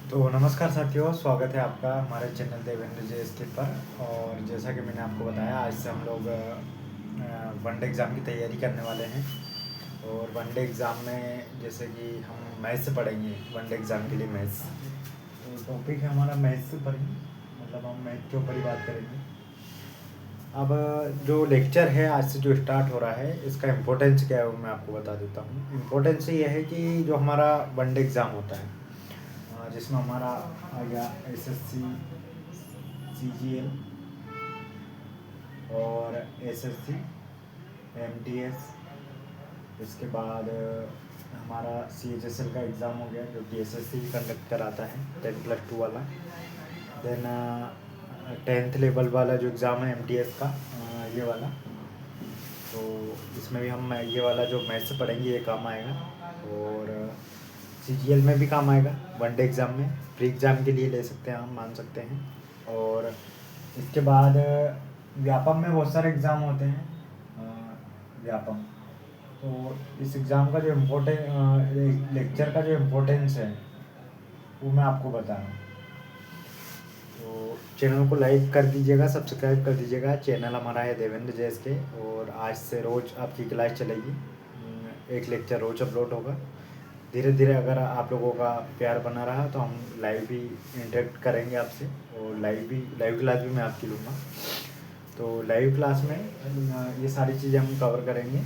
तो नमस्कार साथियों, स्वागत है आपका हमारे चैनल देवेंद्र JSK पर। और जैसा कि मैंने आपको बताया, आज से हम लोग वनडे एग्ज़ाम की तैयारी करने वाले हैं। और वनडे एग्ज़ाम में जैसे कि हम मैथ्स पढ़ेंगे, वनडे एग्ज़ाम के लिए मैथ्स। तो टॉपिक है हमारा मैथ्स पर ही, मतलब हम मैथ के ऊपर ही बात करेंगे। अब जो लेक्चर है आज से जो स्टार्ट हो रहा है, इसका इम्पोर्टेंस क्या है वो मैं आपको बता देता हूँ। इम्पोर्टेंस ये है कि जो हमारा वनडे एग्ज़ाम होता है, जिसमें हमारा आ गया SSC CGL और SSC MTS। इसके बाद हमारा CHSL का एग्ज़ाम हो गया, जो कि SSC कंडक्ट कराता है 10+2 वाला। देन 10th लेवल वाला जो एग्ज़ाम है MTS का, ये वाला। तो इसमें भी हम ये वाला जो मैथ्स पढ़ेंगे ये काम आएगा। और CGL में भी काम आएगा, वनडे एग्ज़ाम में प्री एग्ज़ाम के लिए ले सकते हैं, हम मान सकते हैं। और इसके बाद व्यापम में बहुत सारे एग्ज़ाम होते हैं। व्यापम, तो इस एग्ज़ाम का जो लेक्चर का जो इम्पोर्टेंस है वो मैं आपको बता रहा हूँ। तो चैनल को लाइक कर दीजिएगा, सब्सक्राइब कर दीजिएगा। चैनल हमारा है देवेंद्र JSK, और आज से रोज़ आपकी क्लास चलेगी। एक लेक्चर रोज़ अपलोड होगा। धीरे धीरे अगर आप लोगों का प्यार बना रहा तो हम लाइव भी इंटरेक्ट करेंगे आपसे, और लाइव क्लास भी मैं आपकी लूँगा। तो लाइव क्लास में ये सारी चीज़ें हम कवर करेंगे।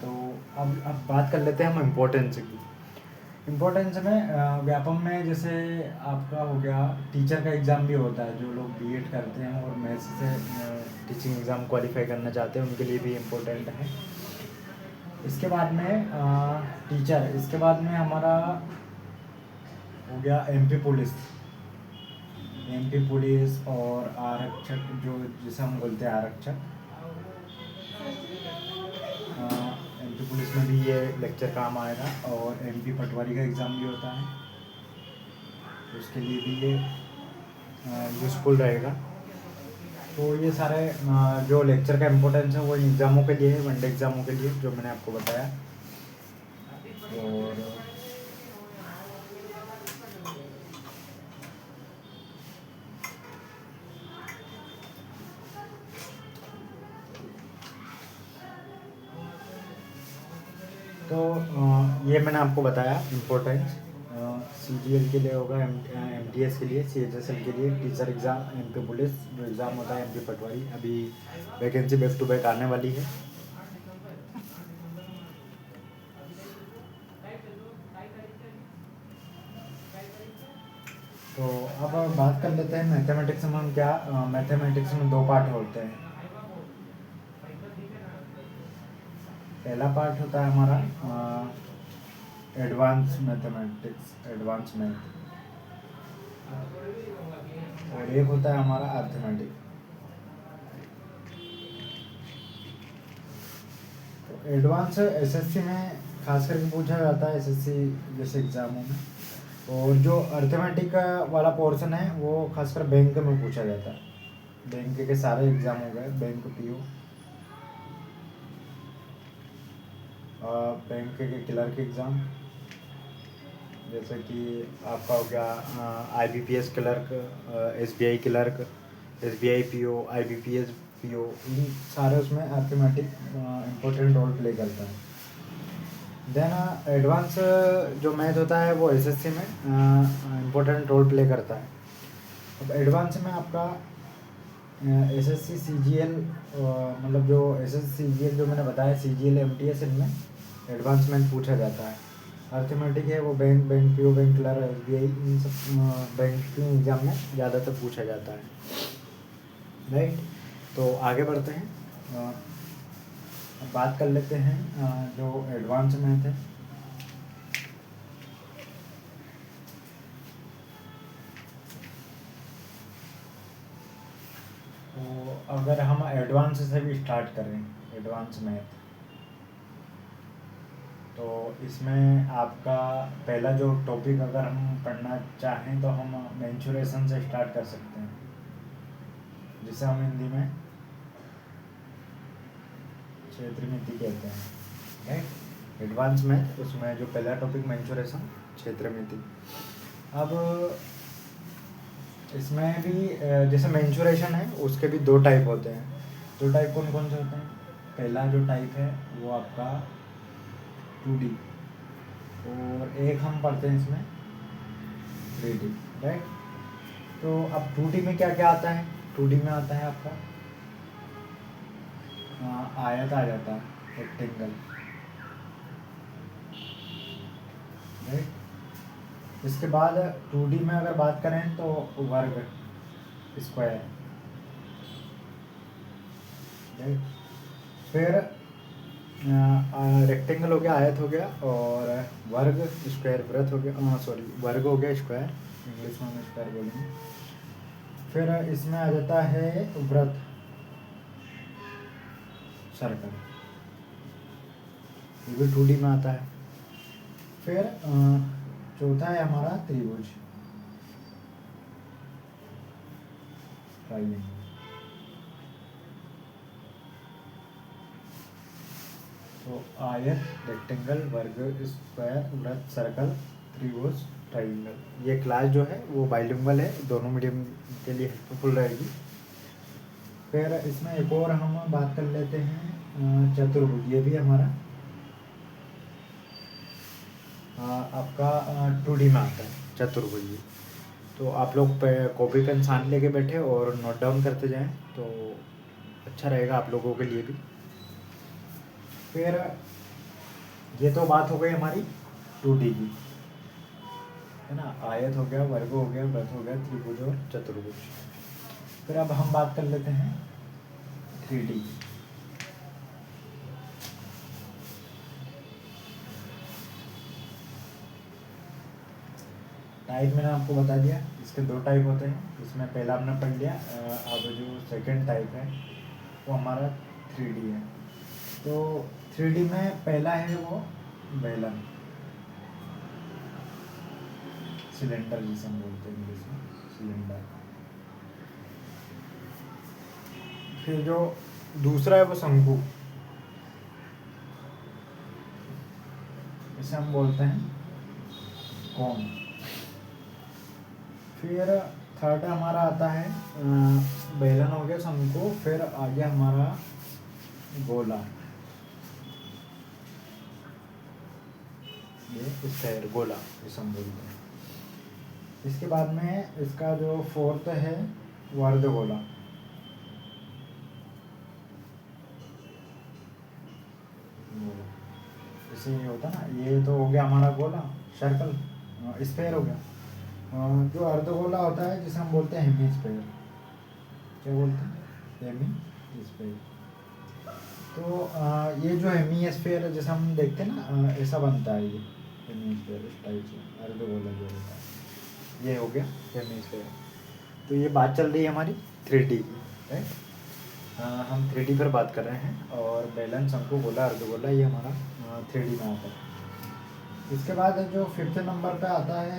तो अब बात कर लेते हैं हम इम्पोर्टेंस की। इम्पोर्टेंस में व्यापम में जैसे आपका हो गया, टीचर का एग्ज़ाम भी होता है। जो लोग B.Ed करते हैं और मैथ्स से टीचिंग एग्ज़ाम क्वालिफाई करना चाहते हैं, उनके लिए भी इम्पोर्टेंट है। इसके बाद में टीचर, इसके बाद में हमारा हो गया MP पुलिस और आरक्षक, जो जिसे हम बोलते हैं आरक्षक। MP पुलिस में भी ये लेक्चर काम आएगा। और MP पटवारी का एग्ज़ाम भी होता है, तो उसके लिए भी ये यूज़फुल रहेगा। तो ये सारे जो लेक्चर का इम्पोर्टेंस है वो एग्ज़ामों के लिए है, वनडे एग्ज़ामों के लिए, जो मैंने आपको बताया। और तो ये मैंने आपको बताया इम्पोर्टेंस। CGL के लिए होगा, MTS के लिए, CHSL के लिए टीचर एग्ज़ाम, MP पुलिस जो एग्ज़ाम होता है, MP पटवारी। अभी वैकेंसी बैक टू बैक आने वाली है। तो अब बात कर लेते हैं मैथमेटिक्स में हम क्या, मैथमेटिक्स में दो पार्ट होते हैं। पहला पार्ट होता है हमारा एडवांस मैथमेटिक्स, एडवांस मैथ, और एक होता है हमारा अर्थमेटिक। तो एडवांस SSC में खास करके पूछा जाता है, SSC जैसे एग्ज़ामों में। और जो अर्थमेटिक वाला पोर्शन है वो खासकर बैंक में पूछा जाता है। बैंक के सारे एग्ज़ाम हो गए, बैंक PO, बैंक के क्लर्क एग्ज़ाम, जैसे कि आपका हो गया IBPS clerk, SBI clerk, SBI PO, IBPS PO, इन सारे उसमें अर्थमेटिक इम्पोर्टेंट रोल प्ले करता है। देन एडवांस जो मैथ होता है वो SSC में इम्पोर्टेंट रोल प्ले करता है। अब एडवांस में आपका SSC CGL, मतलब जो SSC CGL जो मैंने बताया, CGL MTS, इनमें एडवांस मैथ पूछा जाता है। अर्थमेटिक है वो bank PO, bank clerk, SBI, इन सब बैंकिंग एग्जाम में ज़्यादातर पूछा जाता है, राइट। तो आगे बढ़ते हैं। अब बात कर लेते हैं जो एडवांस मैथ है। तो अगर हम एडवांस से भी स्टार्ट करें, एडवांस मैथ, तो इसमें आपका पहला जो टॉपिक अगर हम पढ़ना चाहें तो हम मेंसुरेशन से स्टार्ट कर सकते हैं, जिसे हम हिंदी में क्षेत्रमिति कहते हैं, राइट। एडवांस मैथ, उसमें जो पहला टॉपिक मेंसुरेशन, क्षेत्रमिति। अब इसमें भी जैसे मेंसुरेशन है उसके भी दो टाइप होते हैं। दो टाइप कौन कौन से होते हैं? पहला जो टाइप है वो आपका 2D, और एक हम पढ़ते हैं इसमें 3D, राइट। तो अब 2D में क्या क्या आता है? 2D में आता है आपका आयत आ जाता है, रेक्टेंगल, राइट। इसके बाद 2D में अगर बात करें तो वर्ग, स्क्वायर, राइट। फिर रेक्टेंगल हो गया, आयत हो गया, और वर्ग, स्क्वायर, वृत्त हो गया, सॉरी वर्ग हो गया, स्क्वायर, इंग्लिश में हम स्क्वायर बोलेंगे। फिर इसमें आ जाता है वृत्त, सर्कल, ये भी 2D में आता है। फिर चौथा है हमारा त्रिभुज, ट्रायंगल। तो आयत, रेक्टेंगल, वर्ग, स्क्वायर, वृत्त, सर्कल, त्रिभुज, ट्रायंगल। ये क्लास जो है वो बाइलिंगुअल है, दोनों मीडियम के लिए हेल्पफुल रहेगी। फिर इसमें एक और हम बात कर लेते हैं चतुर्भुज। ये भी हमारा आपका 2D में आता है, चतुर्भुज। तो आप लोग कॉपी पेन साथ लेके बैठे और नोट डाउन करते जाएं तो अच्छा रहेगा आप लोगों के लिए भी। फिर ये तो बात हो गई हमारी 2D की, है ना। आयत हो गया, वर्ग हो गया, वृत्त हो गया, त्रिभुज और चतुर्भुज। फिर अब हम बात कर लेते हैं 3D की। टाइप मैंने आपको बता दिया, इसके दो टाइप होते हैं। इसमें पहला हमने पढ़ लिया। अब जो सेकंड टाइप है वो हमारा 3D है। तो 3D में पहला है वो बेलन, सिलेंडर जिसे हम बोलते हैं इंग्लिश में, सिलेंडर। फिर जो दूसरा है वो शंकु, इसे हम बोलते हैं कोन। फिर थर्ड हमारा आता है बेलन हो गया, शंकु, फिर आगे हमारा गोला, ये स्फेयर, गोला जिसे हम बोलते हैं। इसके बाद में इसका जो फोर्थ है वो अर्धगोला। जैसे ये होता ना, ये तो हो गया हमारा गोला, सर्कल, स्फेयर हो गया। जो अर्धगोला होता है जिसे हम बोलते हैं हेमीस्फेयर। क्या बोलते हैं? हेमीस्फेयर। तो ये जो हेमीस्फेयर जैसे हम देखते हैं ना, ऐसा बनता है ये हेमीस्फेयर, इस टाइप से अर्धगोला जो होता है, ये हो गया हेमीस्फेयर। तो ये बात चल रही है हमारी 3D की, राइट। हम 3D पर बात कर रहे हैं, और बेलन, शंकु, गोला, अर्धगोला ये हमारा 3D में आता है। इसके बाद जो 5th नंबर पे आता है